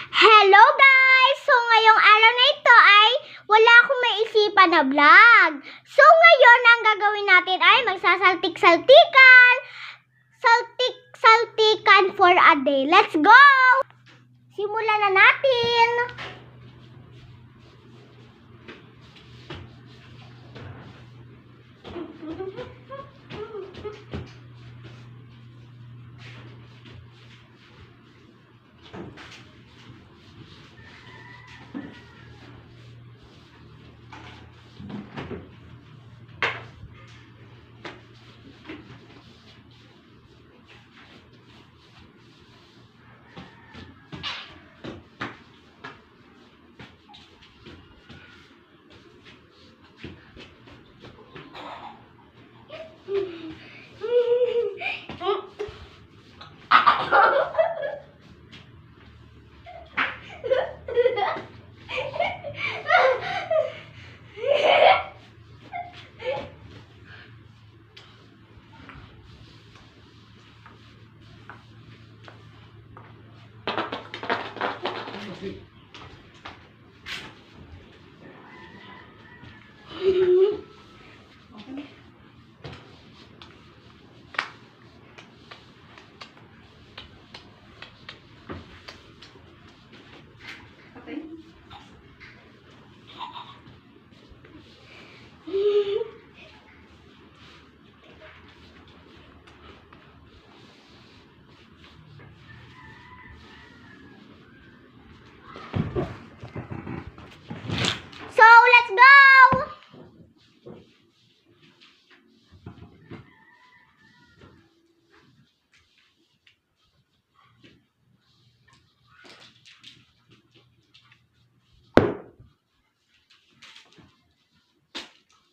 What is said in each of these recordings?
Hello guys! So ngayong araw na ito ay wala akong maisipan na vlog. So ngayon ang gagawin natin ay magsasaltik-saltikan. Saltik-saltikan for a day. Let's go! Simulan na natin. So, let's go!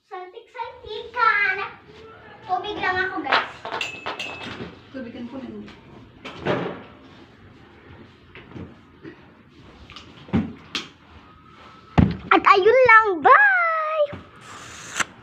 Saltik-saltikan. Tubig lang ako, guys. Tubigan ko lang. At ayun lang, bye!